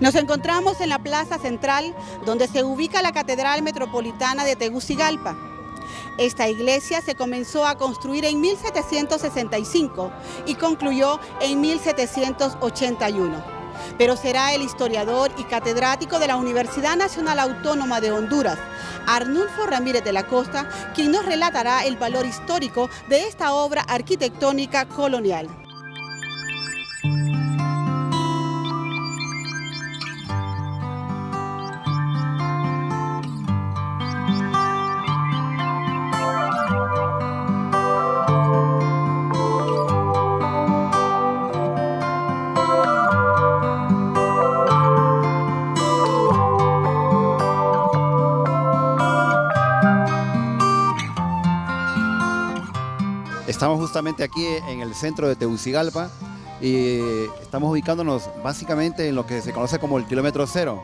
Nos encontramos en la plaza central, donde se ubica la Catedral Metropolitana de Tegucigalpa. Esta iglesia se comenzó a construir en 1765 y concluyó en 1781. Pero será el historiador y catedrático de la Universidad Nacional Autónoma de Honduras, Arnulfo Ramírez de la Costa, quien nos relatará el valor histórico de esta obra arquitectónica colonial. Estamos justamente aquí en el centro de Tegucigalpa y estamos ubicándonos básicamente en lo que se conoce como el kilómetro cero.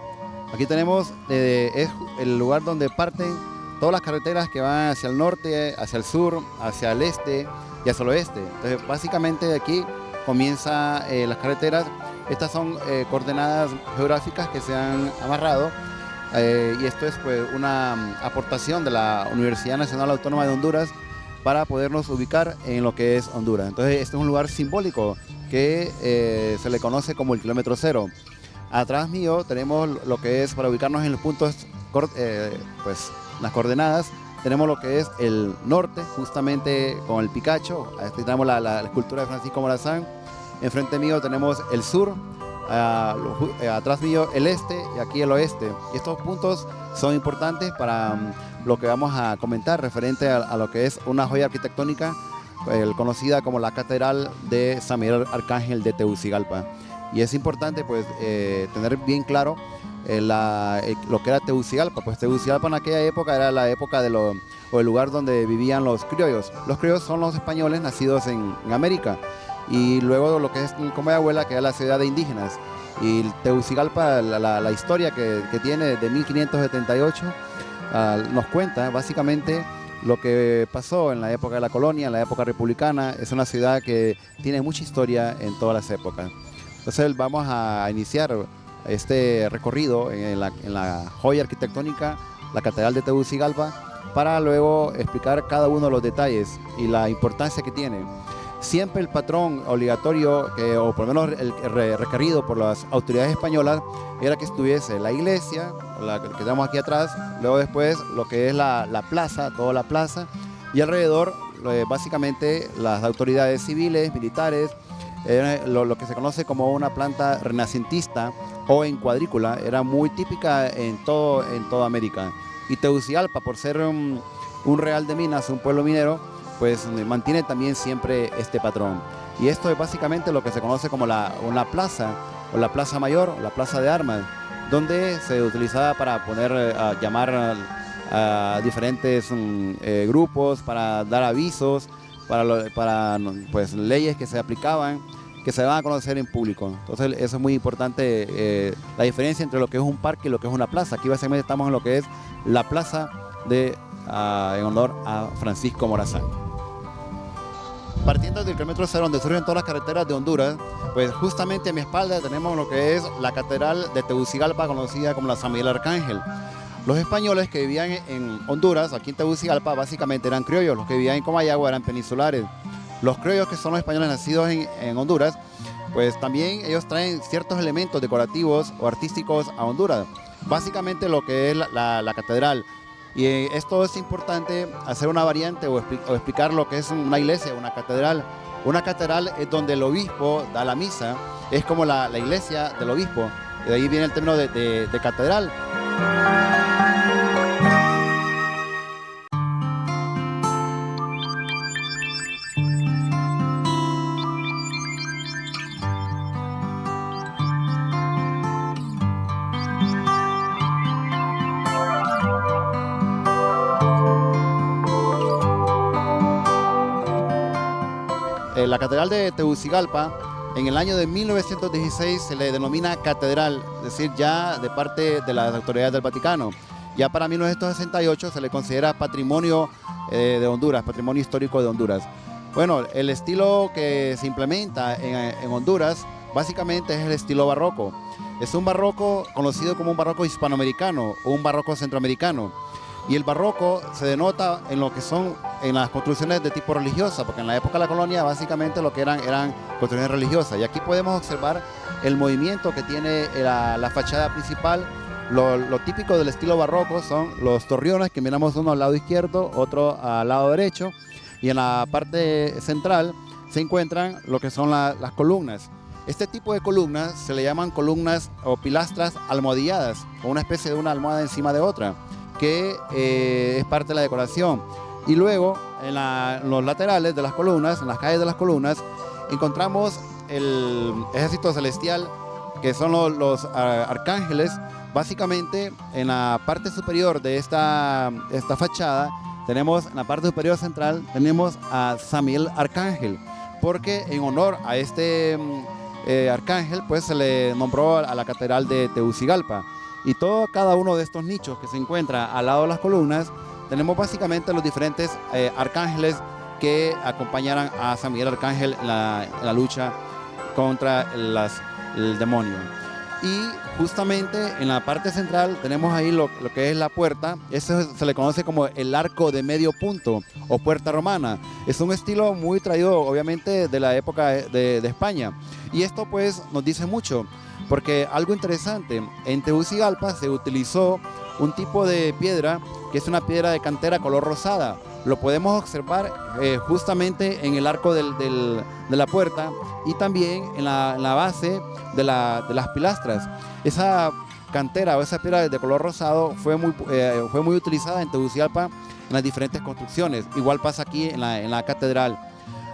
Aquí tenemos es el lugar donde parten todas las carreteras que van hacia el norte, hacia el sur, hacia el este y hacia el oeste. Entonces básicamente aquí comienzan las carreteras. Estas son coordenadas geográficas que se han amarrado y esto es pues una aportación de la Universidad Nacional Autónoma de Honduras para podernos ubicar en lo que es Honduras. Entonces este es un lugar simbólico que se le conoce como el kilómetro cero. Atrás mío tenemos lo que es, para ubicarnos en los puntos, pues las coordenadas, tenemos lo que es el norte, justamente con el Picacho. Aquí tenemos la escultura de Francisco Morazán. Enfrente mío tenemos el sur, atrás mío el este y aquí el oeste. Y estos puntos son importantes para lo que vamos a comentar referente a lo que es una joya arquitectónica conocida como la Catedral de San Miguel Arcángel de Tegucigalpa. Y es importante pues tener bien claro lo que era Tegucigalpa. Pues Tegucigalpa en aquella época era la época o el lugar donde vivían los criollos. Los criollos son los españoles nacidos en América, y luego lo que es Comayagüela, que era la ciudad de indígenas. Y Tegucigalpa, la historia que tiene de 1578, nos cuenta básicamente lo que pasó en la época de la colonia, en la época republicana. Es una ciudad que tiene mucha historia en todas las épocas. Entonces vamos a iniciar este recorrido en la joya arquitectónica, la Catedral de Tegucigalpa, para luego explicar cada uno de los detalles y la importancia que tiene. Siempre el patrón obligatorio, o por lo menos el requerido por las autoridades españolas, era que estuviese la iglesia, la que tenemos aquí atrás, luego después lo que es la plaza, toda la plaza, y alrededor básicamente las autoridades civiles, militares, lo que se conoce como una planta renacentista o en cuadrícula, era muy típica en toda América. Y Tegucigalpa, por ser un real de minas, un pueblo minero, pues mantiene también siempre este patrón. Y esto es básicamente lo que se conoce como una plaza, o la plaza mayor, o la plaza de armas, donde se utilizaba para poder llamar a diferentes grupos, para dar avisos, para pues, leyes que se aplicaban, que se van a conocer en público. Entonces eso es muy importante, la diferencia entre lo que es un parque y lo que es una plaza. Aquí básicamente estamos en lo que es la plaza en honor a Francisco Morazán. Partiendo del kilómetro cero, donde surgen todas las carreteras de Honduras, pues justamente a mi espalda tenemos lo que es la Catedral de Tegucigalpa, conocida como la San Miguel Arcángel. Los españoles que vivían en Honduras, aquí en Tegucigalpa, básicamente eran criollos. Los que vivían en Comayagua eran peninsulares. Los criollos, que son los españoles nacidos en Honduras, pues también ellos traen ciertos elementos decorativos o artísticos a Honduras. Básicamente lo que es la catedral. Y esto es importante hacer una variante o explicar lo que es una iglesia, una catedral. Una catedral es donde el obispo da la misa, es como la iglesia del obispo. De ahí viene el término de catedral. La Catedral de Tegucigalpa, en el año de 1916 se le denomina catedral, es decir, ya de parte de las autoridades del Vaticano. Ya para 1968 se le considera patrimonio de Honduras, patrimonio histórico de Honduras. Bueno, el estilo que se implementa en Honduras básicamente es el estilo barroco. Es un barroco conocido como un barroco hispanoamericano o un barroco centroamericano. Y el barroco se denota en lo que son en las construcciones de tipo religiosa, porque en la época de la colonia básicamente lo que eran construcciones religiosas. Y aquí podemos observar el movimiento que tiene la fachada principal. Lo típico del estilo barroco son los torriones, que miramos uno al lado izquierdo, otro al lado derecho, y en la parte central se encuentran lo que son las columnas. Este tipo de columnas se le llaman columnas o pilastras almohadilladas, con una especie de una almohada encima de otra, que es parte de la decoración. Y luego en los laterales de las columnas, en las calles de las columnas, encontramos el ejército celestial, que son los arcángeles. Básicamente en la parte superior de esta fachada tenemos, en la parte superior central, tenemos a San Miguel Arcángel, porque en honor a este arcángel pues se le nombró a la catedral de Tegucigalpa. Y cada uno de estos nichos que se encuentra al lado de las columnas, tenemos básicamente los diferentes arcángeles que acompañarán a San Miguel Arcángel en la lucha contra el demonio. Y justamente en la parte central tenemos ahí lo que es la puerta. Eso se le conoce como el arco de medio punto o puerta romana. Es un estilo muy traído obviamente de la época de España. Y esto pues nos dice mucho, porque algo interesante, en Tegucigalpa se utilizó un tipo de piedra que es una piedra de cantera color rosada. Lo podemos observar justamente en el arco de la puerta y también en la base de las pilastras. Esa cantera o esa piedra de color rosado fue muy utilizada en Tegucigalpa en las diferentes construcciones. Igual pasa aquí en la catedral.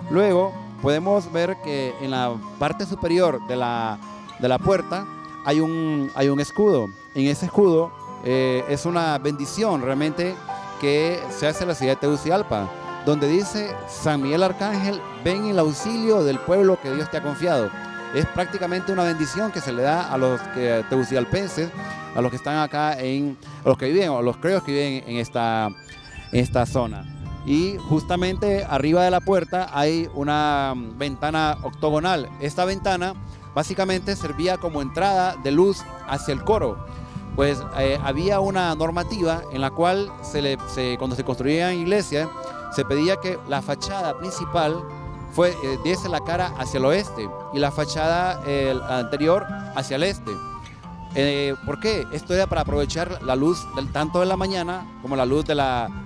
Luego podemos ver que en la parte superior de la puerta hay un escudo. En ese escudo es una bendición realmente que se hace en la ciudad de Tegucigalpa, donde dice: San Miguel Arcángel, ven en el auxilio del pueblo que Dios te ha confiado. Es prácticamente una bendición que se le da a los tegucigalpenses, a los que están acá, a los que viven, o los creos que viven en esta zona. Y justamente arriba de la puerta hay una ventana octogonal. Esta ventana básicamente servía como entrada de luz hacia el coro. Pues había una normativa en la cual cuando se construían iglesias se pedía que la fachada principal diese la cara hacia el oeste y la fachada anterior hacia el este. ¿Por qué? Esto era para aprovechar la luz tanto de la mañana como la luz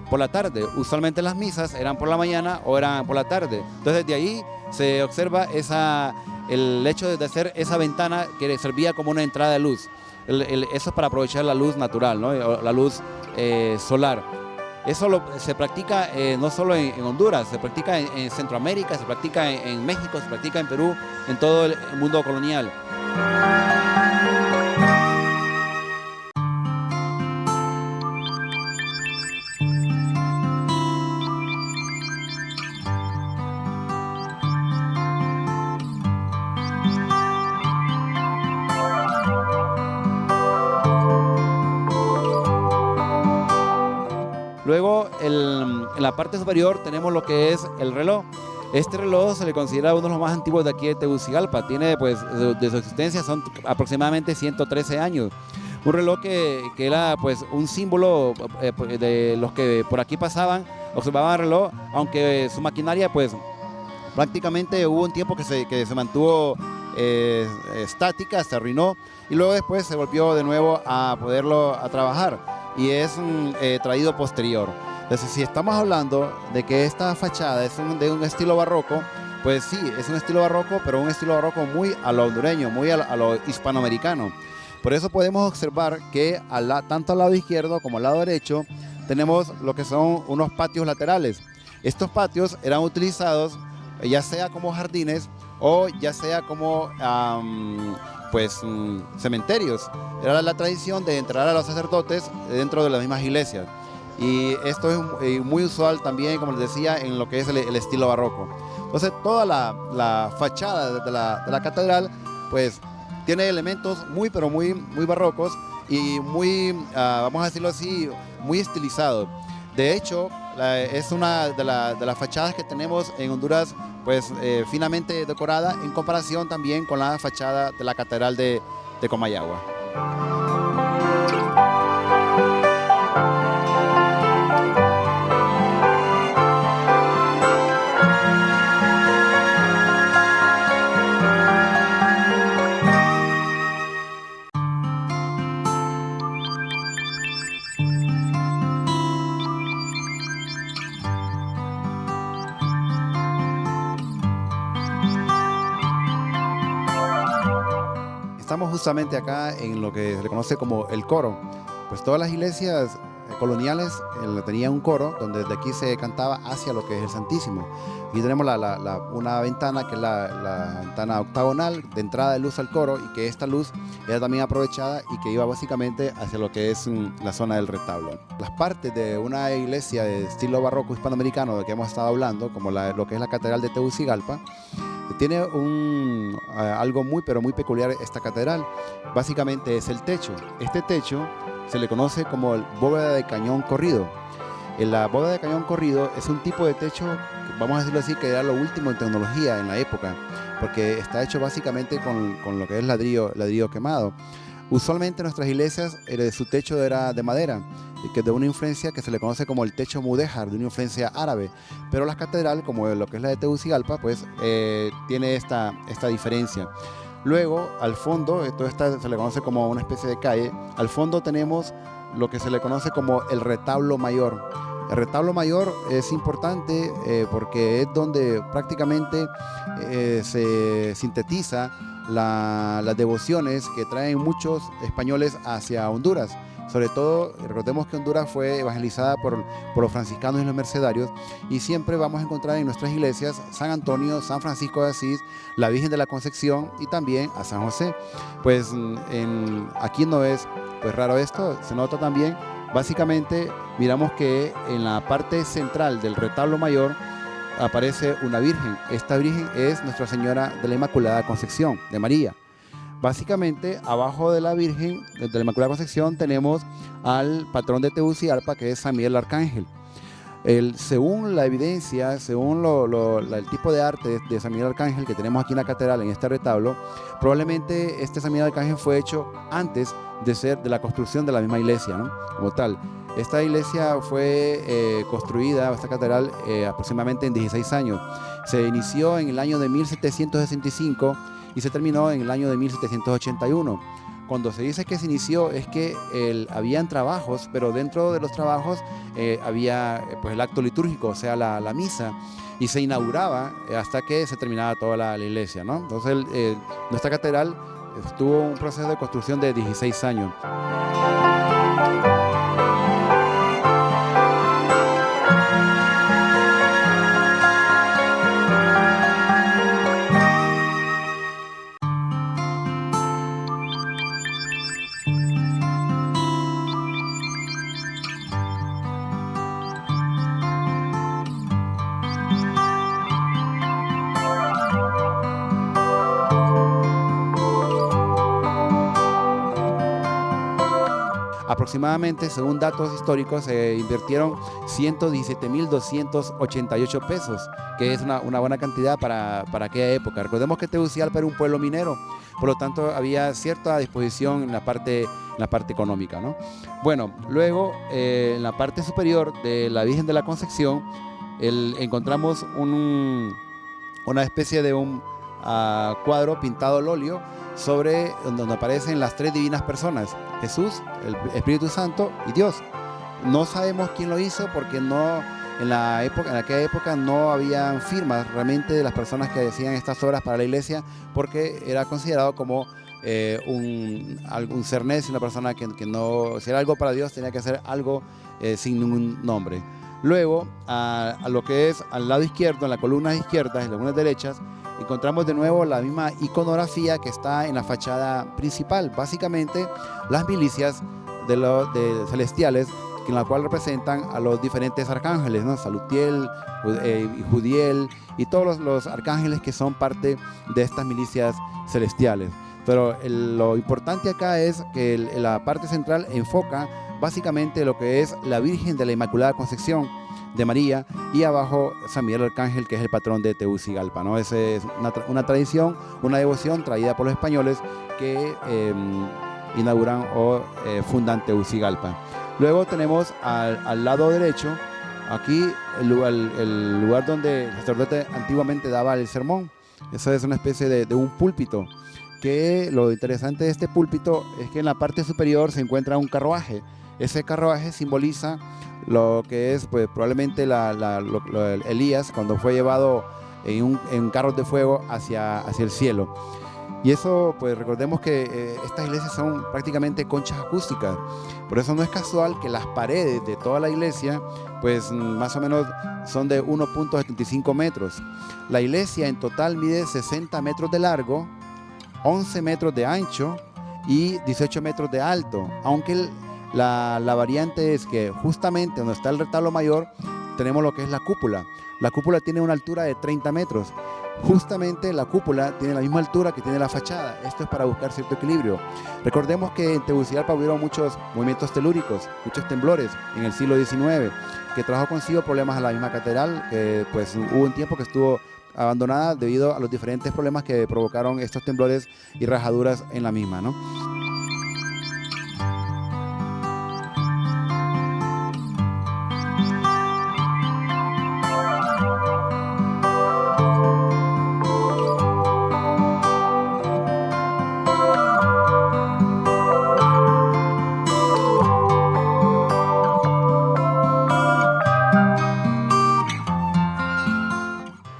por la tarde. Usualmente las misas eran por la mañana o eran por la tarde. Entonces de ahí se observa el hecho de hacer esa ventana que servía como una entrada de luz. Eso es para aprovechar la luz natural, ¿no? La luz solar. Eso se practica no solo en Honduras, se practica en Centroamérica, se practica en México, se practica en Perú, en todo el mundo colonial. Luego, en la parte superior tenemos lo que es el reloj. Este reloj se le considera uno de los más antiguos de aquí de Tegucigalpa. Tiene, pues, de su existencia son aproximadamente 113 años. Un reloj que era, pues, un símbolo de los que por aquí pasaban, observaban el reloj, aunque su maquinaria, pues, prácticamente hubo un tiempo que se mantuvo estática, se arruinó, y luego después se volvió de nuevo a poderlo trabajar. Y es traído posterior. Entonces, si estamos hablando de que esta fachada es de un estilo barroco, pues sí, es un estilo barroco, pero un estilo barroco muy a lo hondureño, muy a lo hispanoamericano. Por eso podemos observar que tanto al lado izquierdo como al lado derecho tenemos lo que son unos patios laterales. Estos patios eran utilizados ya sea como jardines o ya sea como cementerios. Era la tradición de entrar a los sacerdotes dentro de las mismas iglesias. Y esto es muy usual también, como les decía, en lo que es el estilo barroco. Entonces, toda la fachada de la catedral, pues, tiene elementos pero muy barrocos y muy, vamos a decirlo así, muy estilizados. De hecho, es una de las fachadas que tenemos en Honduras, pues finamente decorada en comparación también con la fachada de la catedral de de Comayagua. Estamos justamente acá en lo que se le conoce como el coro. Pues todas las iglesias coloniales tenían un coro donde desde aquí se cantaba hacia lo que es el Santísimo. Aquí tenemos una ventana que es la ventana octagonal de entrada de luz al coro, y que esta luz era también aprovechada y que iba básicamente hacia lo que es la zona del retablo. Las partes de una iglesia de estilo barroco hispanoamericano de que hemos estado hablando, como lo que es la Catedral de Tegucigalpa, tiene algo pero muy peculiar esta catedral. Básicamente es el techo. Este techo se le conoce como el bóveda de cañón corrido. La bóveda de cañón corrido es un tipo de techo, vamos a decirlo así, que era lo último en tecnología en la época, porque está hecho básicamente con lo que es ladrillo quemado. Usualmente en nuestras iglesias su techo era de madera, que es de una influencia que se le conoce como el techo mudéjar, de una influencia árabe, pero la catedral, como lo que es la de Tegucigalpa, pues tiene esta diferencia. Luego, al fondo, esto se le conoce como una especie de calle. Al fondo tenemos lo que se le conoce como el retablo mayor. El retablo mayor es importante porque es donde prácticamente se sintetiza las devociones que traen muchos españoles hacia Honduras. Sobre todo, recordemos que Honduras fue evangelizada por los franciscanos y los mercedarios, y siempre vamos a encontrar en nuestras iglesias San Antonio, San Francisco de Asís, la Virgen de la Concepción y también a San José. Pues aquí no es pues raro esto, se nota también. Básicamente miramos que en la parte central del retablo mayor aparece una Virgen. Esta Virgen es Nuestra Señora de la Inmaculada Concepción, de María. Básicamente, abajo de la Virgen de la Inmaculada Concepción tenemos al patrón de Tegucigalpa, que es San Miguel Arcángel. Según la evidencia, según el tipo de arte de San Miguel Arcángel que tenemos aquí en la catedral, en este retablo, probablemente este San Miguel Arcángel fue hecho antes de la construcción de la misma iglesia, ¿no? Como tal. Esta iglesia fue construida, esta catedral, aproximadamente en 16 años. Se inició en el año de 1765 y se terminó en el año de 1781. Cuando se dice que se inició es que habían trabajos, pero dentro de los trabajos había pues, el acto litúrgico, o sea, la misa, y se inauguraba hasta que se terminaba toda la iglesia, ¿no? Entonces nuestra catedral tuvo un proceso de construcción de 16 años. Aproximadamente, según datos históricos, se invirtieron 117.288 pesos, que es una buena cantidad para aquella época. Recordemos que Tegucigalpa era un pueblo minero, por lo tanto había cierta disposición en la parte económica, ¿no? Bueno, luego en la parte superior de la Virgen de la Concepción encontramos una especie de un cuadro pintado al óleo donde aparecen las tres divinas personas: Jesús, el Espíritu Santo y Dios. No sabemos quién lo hizo porque en aquella época no habían firmas realmente de las personas que hacían estas obras para la iglesia, porque era considerado como un ser necio, una persona que no, si era algo para Dios tenía que hacer algo sin ningún nombre. Luego, a lo que es al lado izquierdo, en las columnas izquierdas y las columnas derechas, encontramos de nuevo la misma iconografía que está en la fachada principal. Básicamente, las milicias celestiales, en la cual representan a los diferentes arcángeles, ¿no? Salutiel, Judiel y todos los arcángeles que son parte de estas milicias celestiales. Pero lo importante acá es que la parte central enfoca básicamente lo que es la Virgen de la Inmaculada Concepción. de María, y abajo San Miguel Arcángel, que es el patrón de Tegucigalpa, ¿no? Esa es una tradición, una devoción traída por los españoles que inauguran o fundan Tegucigalpa. Luego tenemos al lado derecho, aquí el lugar donde el sacerdote antiguamente daba el sermón. Eso es una especie de un púlpito, que lo interesante de este púlpito es que en la parte superior se encuentra un carruaje. Ese carruaje simboliza lo que es, pues, probablemente Elías, cuando fue llevado en carros de fuego hacia el cielo. Y eso, pues recordemos que estas iglesias son prácticamente conchas acústicas. Por eso no es casual que las paredes de toda la iglesia, pues más o menos son de 1.75 metros. La iglesia en total mide 60 metros de largo, 11 metros de ancho y 18 metros de alto. Aunque la variante es que justamente donde está el retablo mayor tenemos lo que es la cúpula. La cúpula tiene una altura de 30 metros. Justamente la cúpula tiene la misma altura que tiene la fachada. Esto es para buscar cierto equilibrio. Recordemos que en Tegucigalpa hubieron muchos movimientos telúricos, muchos temblores en el siglo XIX, que trajo consigo problemas a la misma catedral, que pues hubo un tiempo que estuvo abandonada debido a los diferentes problemas que provocaron estos temblores y rajaduras en la misma, ¿no?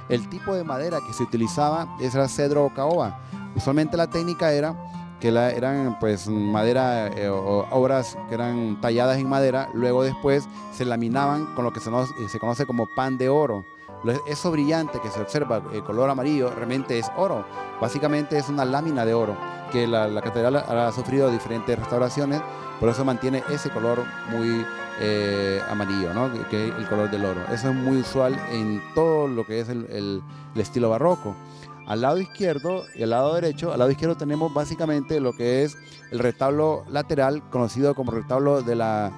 El tipo de madera que se utilizaba era cedro o caoba. Usualmente la técnica era que eran pues madera o obras que eran talladas en madera, luego después se laminaban con lo que se conoce como pan de oro. Eso brillante que se observa, el color amarillo, realmente es oro. Básicamente es una lámina de oro, que la catedral ha sufrido diferentes restauraciones, por eso mantiene ese color muy amarillo, ¿no? Que es el color del oro. Eso es muy usual en todo lo que es el estilo barroco. Al lado izquierdo y al lado derecho, al lado izquierdo tenemos básicamente lo que es el retablo lateral, conocido como retablo de la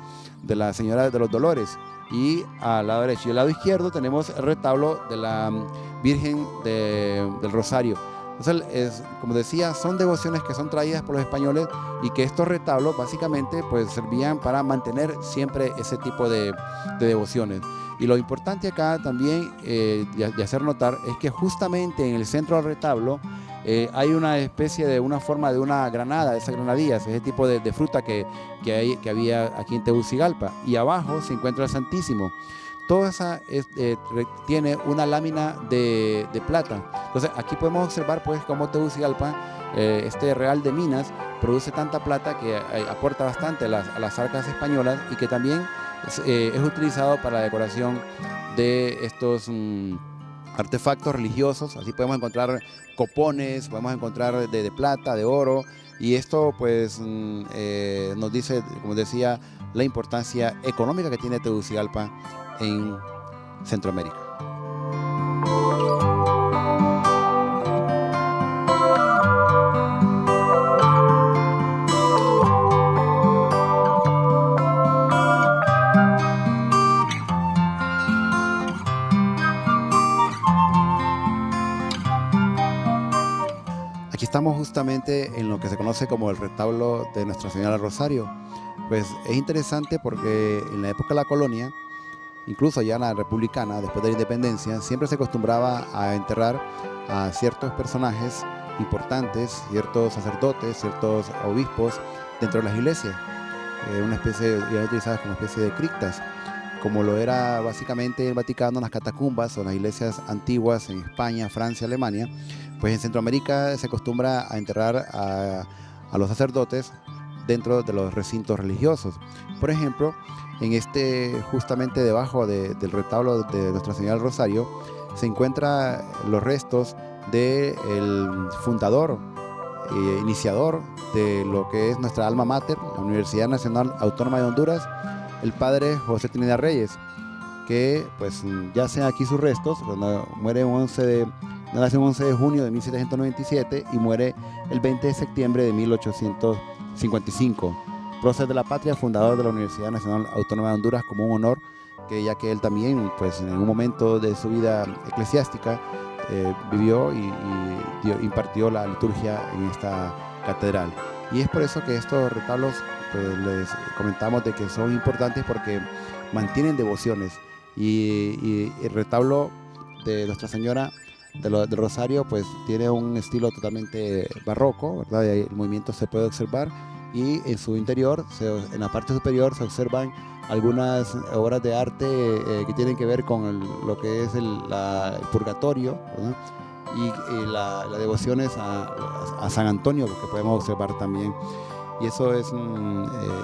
Señora de los Dolores. Y al lado derecho y al lado izquierdo tenemos el retablo de la Virgen del Rosario. Entonces, como decía, son devociones que son traídas por los españoles y que estos retablos básicamente pues servían para mantener siempre ese tipo de devociones. Y lo importante acá también de hacer notar es que justamente en el centro del retablo hay una especie de una forma de una granada, esas granadillas, ese tipo de fruta que había aquí en Tegucigalpa. Y abajo se encuentra el Santísimo. Toda esa tiene una lámina de plata. Entonces aquí podemos observar pues cómo Tegucigalpa, este Real de Minas, produce tanta plata que aporta bastante a las arcas españolas y que también es utilizado para la decoración de estos artefactos religiosos. Así podemos encontrar copones, podemos encontrar de plata, de oro, y esto pues nos dice, como decía, la importancia económica que tiene Tegucigalpa en Centroamérica. Aquí estamos justamente en lo que se conoce como el retablo de Nuestra Señora del Rosario. Pues es interesante porque en la época de la colonia, incluso ya en la republicana, después de la independencia, siempre se acostumbraba a enterrar a ciertos personajes importantes, ciertos sacerdotes, ciertos obispos dentro de las iglesias. Una especie, ya utilizadas como especie de criptas, como lo era básicamente el Vaticano, las catacumbas o las iglesias antiguas en España, Francia, Alemania. Pues en Centroamérica se acostumbra a enterrar a los sacerdotes dentro de los recintos religiosos. Por ejemplo, justamente debajo del retablo de Nuestra Señora del Rosario se encuentran los restos del fundador, iniciador de lo que es nuestra alma mater, la Universidad Nacional Autónoma de Honduras, el padre José Trinidad Reyes, que pues yacen aquí sus restos, cuando muere nace el 11 de junio de 1797 y muere el 20 de septiembre de 1855. Prócer de la patria, fundador de la Universidad Nacional Autónoma de Honduras, como un honor porque ya que él también, pues en un momento de su vida eclesiástica, vivió y impartió la liturgia en esta catedral. Y es por eso que estos retablos, pues les comentamos de que son importantes porque mantienen devociones. Y el retablo de Nuestra Señora del Rosario, pues tiene un estilo totalmente barroco, ¿verdad? El movimiento se puede observar, y en su interior, en la parte superior, se observan algunas obras de arte que tienen que ver con lo que es el purgatorio, ¿verdad? Y la devociones a San Antonio, que podemos observar también. Y eso es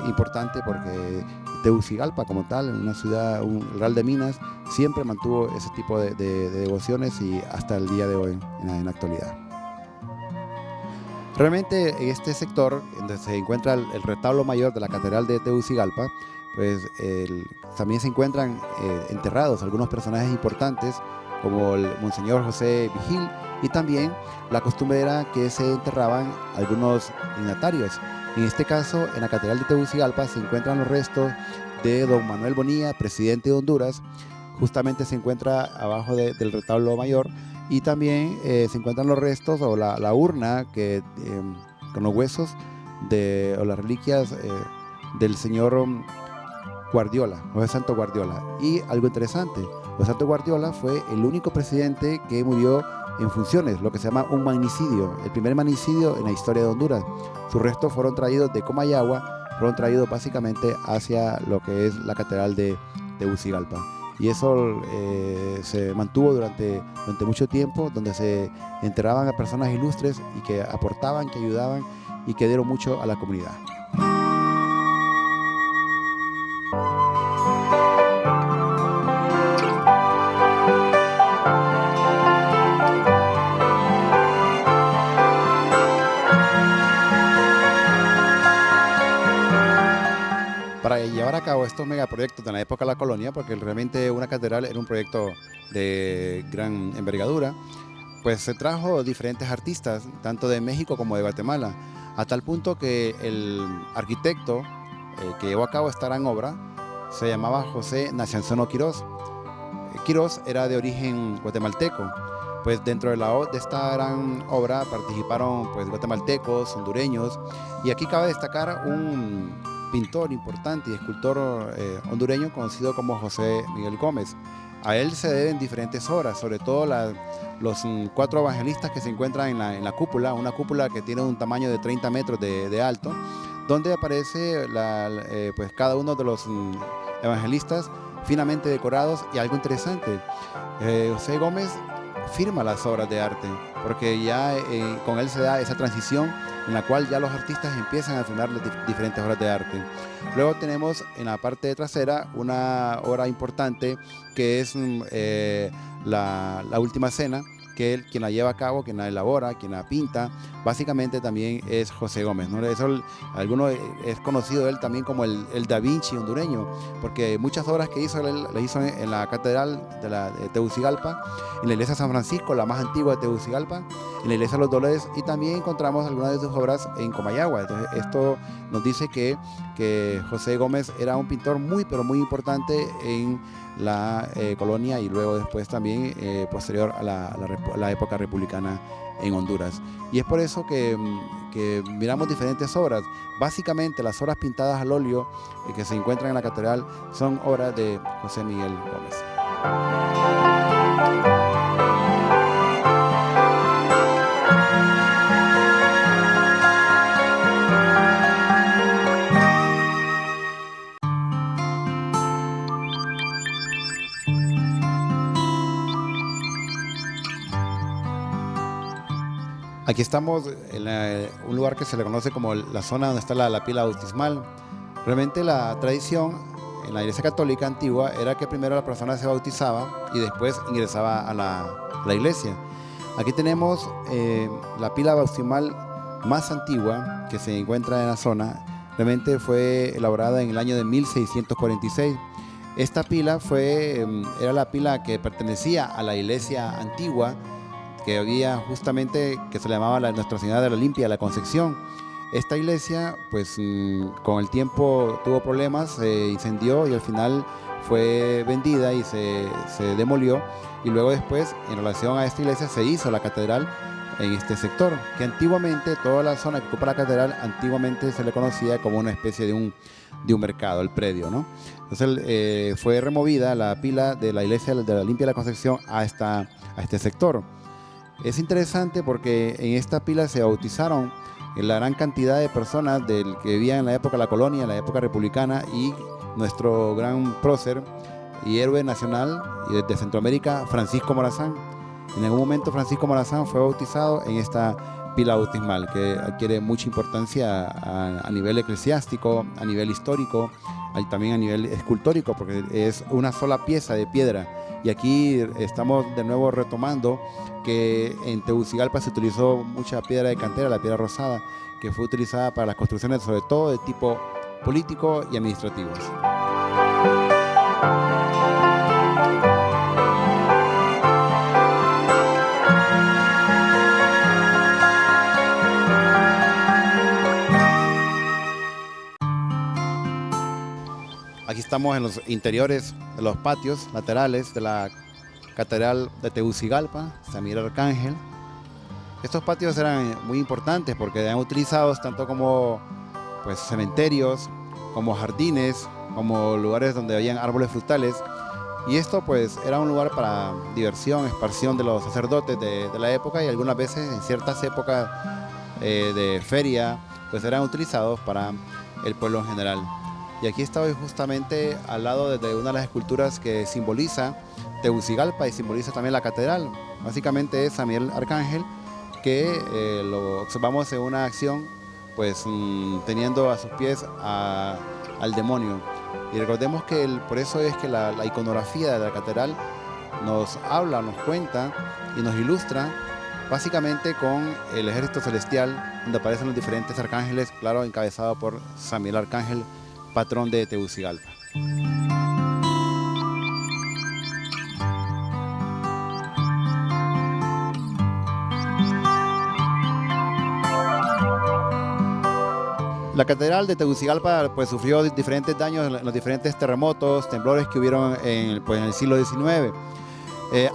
importante porque Tegucigalpa, como tal, una ciudad, un Real de Minas, siempre mantuvo ese tipo de devociones, y hasta el día de hoy, en la actualidad. Realmente en este sector, donde se encuentra el retablo mayor de la Catedral de Tegucigalpa, pues también se encuentran enterrados algunos personajes importantes, como el Monseñor José Vigil, y también la costumbre era que se enterraban algunos dignatarios. En este caso, en la Catedral de Tegucigalpa se encuentran los restos de don Manuel Bonilla, presidente de Honduras. Justamente se encuentra abajo del retablo mayor, y también se encuentran los restos o la urna con los huesos o las reliquias del señor Guardiola, José Santo Guardiola. Y algo interesante, José Santo Guardiola fue el único presidente que murió en funciones, lo que se llama un magnicidio, el primer magnicidio en la historia de Honduras. Sus restos fueron traídos de Comayagua, fueron traídos básicamente hacia lo que es la Catedral de Tegucigalpa. Y eso se mantuvo durante mucho tiempo, donde se enterraban a personas ilustres y que aportaban, que ayudaban y que dieron mucho a la comunidad. Para llevar a cabo estos megaproyectos de la época de la colonia, porque realmente una catedral era un proyecto de gran envergadura, pues se trajo diferentes artistas, tanto de México como de Guatemala, a tal punto que el arquitecto que llevó a cabo esta gran obra se llamaba José Nacianzono Quirós. Quirós era de origen guatemalteco. Pues dentro de esta gran obra participaron pues guatemaltecos, hondureños, y aquí cabe destacar un pintor importante y escultor hondureño conocido como José Miguel Gómez. A él se deben diferentes obras, sobre todo los 4 evangelistas que se encuentran en la cúpula, una cúpula que tiene un tamaño de 30 metros de alto, donde aparece pues cada uno de los evangelistas finamente decorados. Y algo interesante, José Gómez firma las obras de arte, porque ya con él se da esa transición en la cual ya los artistas empiezan a firmar las diferentes obras de arte. Luego tenemos en la parte trasera una obra importante que es la Última Cena, que él, quien la lleva a cabo, quien la elabora, quien la pinta, básicamente también es José Gómez, ¿no? Eso alguno es conocido él también como el Da Vinci hondureño, porque muchas obras que hizo, él las hizo en la Catedral de Tegucigalpa, en la iglesia de San Francisco, la más antigua de Tegucigalpa, en la iglesia de los Dolores, y también encontramos algunas de sus obras en Comayagua. Entonces esto nos dice que José Gómez era un pintor muy, pero muy importante en la colonia, y luego después también posterior a la época republicana en Honduras. Y es por eso que miramos diferentes obras. Básicamente las obras pintadas al óleo que se encuentran en la catedral son obras de José Miguel Gómez. Aquí estamos en un lugar que se le conoce como la zona donde está la pila bautismal. Realmente la tradición en la iglesia católica antigua era que primero la persona se bautizaba y después ingresaba a la iglesia. Aquí tenemos la pila bautismal más antigua que se encuentra en la zona. Realmente fue elaborada en el año de 1646. Esta pila era la pila que pertenecía a la iglesia antigua, que había justamente, que se le llamaba Nuestra Señora de la Limpia, la Concepción. Esta iglesia, pues con el tiempo tuvo problemas, se incendió y al final fue vendida y se demolió. Y luego después, en relación a esta iglesia, se hizo la catedral en este sector, que antiguamente toda la zona que ocupa la catedral, antiguamente se le conocía como una especie de un mercado, el predio, ¿no? Entonces fue removida la pila de la iglesia de la Olimpia de la Concepción a este sector. Es interesante porque en esta pila se bautizaron la gran cantidad de personas que vivían en la época de la colonia, en la época republicana, y nuestro gran prócer y héroe nacional de Centroamérica, Francisco Morazán. En algún momento Francisco Morazán fue bautizado en esta pila bautismal, que adquiere mucha importancia a nivel eclesiástico, a nivel histórico, también a nivel escultórico, porque es una sola pieza de piedra. Y aquí estamos de nuevo retomando que en Tegucigalpa se utilizó mucha piedra de cantera, la piedra rosada, que fue utilizada para las construcciones sobre todo de tipo político y administrativos. Aquí estamos en los interiores de los patios laterales de la Catedral de Tegucigalpa, San Miguel Arcángel. Estos patios eran muy importantes porque eran utilizados tanto como cementerios, como jardines, como lugares donde habían árboles frutales. Y esto era un lugar para diversión, esparción de los sacerdotes de la época, y algunas veces en ciertas épocas de feria eran utilizados para el pueblo en general. Y aquí estoy justamente al lado de una de las esculturas que simboliza Tegucigalpa y simboliza también la catedral. Básicamente es San Miguel Arcángel, que lo observamos en una acción teniendo a sus pies al demonio. Y recordemos que por eso es que la iconografía de la catedral nos habla, nos cuenta y nos ilustra básicamente con el ejército celestial, donde aparecen los diferentes arcángeles, claro, encabezado por San Miguel Arcángel, patrón de Tegucigalpa. La catedral de Tegucigalpa sufrió diferentes daños en los diferentes terremotos, temblores que hubieron en el siglo XIX.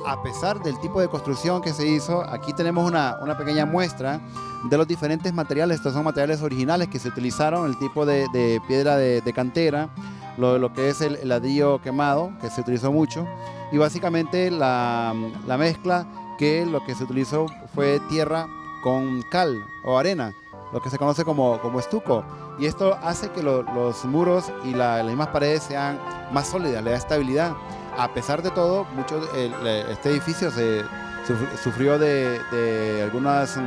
A pesar del tipo de construcción que se hizo, aquí tenemos una pequeña muestra de los diferentes materiales. Estos son materiales originales que se utilizaron, el tipo de piedra de cantera, lo que es el ladrillo quemado, que se utilizó mucho, y básicamente la mezcla, que lo que se utilizó fue tierra con cal o arena, lo que se conoce como estuco. Y esto hace que los muros y las mismas paredes sean más sólidas, le da estabilidad. A pesar de todo, este edificio sufrió de algunas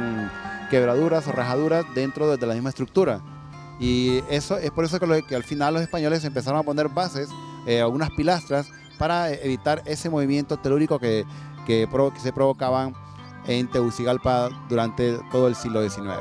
quebraduras o rajaduras dentro de la misma estructura. Y eso es por eso que al final los españoles empezaron a poner bases, algunas pilastras, para evitar ese movimiento telúrico que se provocaban en Tegucigalpa durante todo el siglo XIX.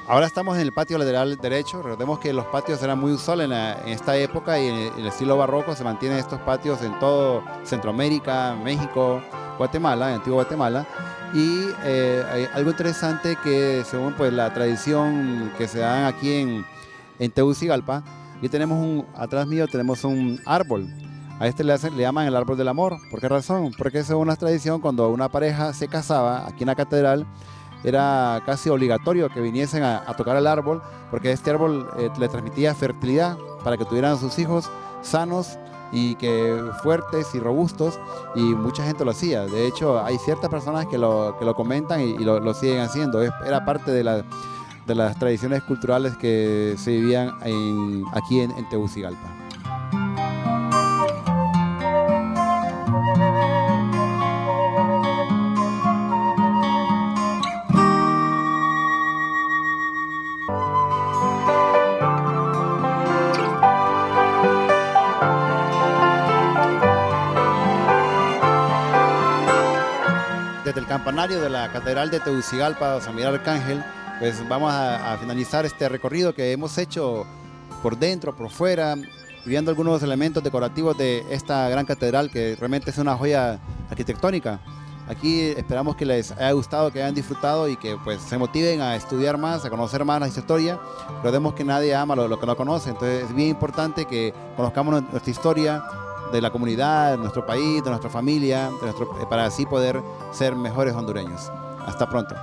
Ahora estamos en el patio lateral derecho. Recordemos que los patios eran muy usuales en esta época, y en el estilo barroco se mantienen estos patios en todo Centroamérica, México, Guatemala, en antiguo Guatemala. Y hay algo interesante que, según la tradición que se da aquí en Tegucigalpa, aquí tenemos atrás mío tenemos un árbol. A este le llaman el árbol del amor. ¿Por qué razón? Porque según una tradición, cuando una pareja se casaba aquí en la catedral, era casi obligatorio que viniesen a tocar el árbol, porque este árbol le transmitía fertilidad para que tuvieran sus hijos sanos y que fuertes y robustos, y mucha gente lo hacía. De hecho, hay ciertas personas que lo comentan y lo siguen haciendo. Era parte de las tradiciones culturales que se vivían aquí en Tegucigalpa. campanario de la Catedral de Tegucigalpa, San Miguel Arcángel, pues vamos a finalizar este recorrido que hemos hecho por dentro, por fuera, viendo algunos elementos decorativos de esta gran catedral que realmente es una joya arquitectónica. Aquí esperamos que les haya gustado, que hayan disfrutado y que pues se motiven a estudiar más, a conocer más nuestra historia. Recordemos que nadie ama lo que no conoce, entonces es bien importante que conozcamos nuestra historia de la comunidad, de nuestro país, de nuestra familia, para así poder ser mejores hondureños. Hasta pronto.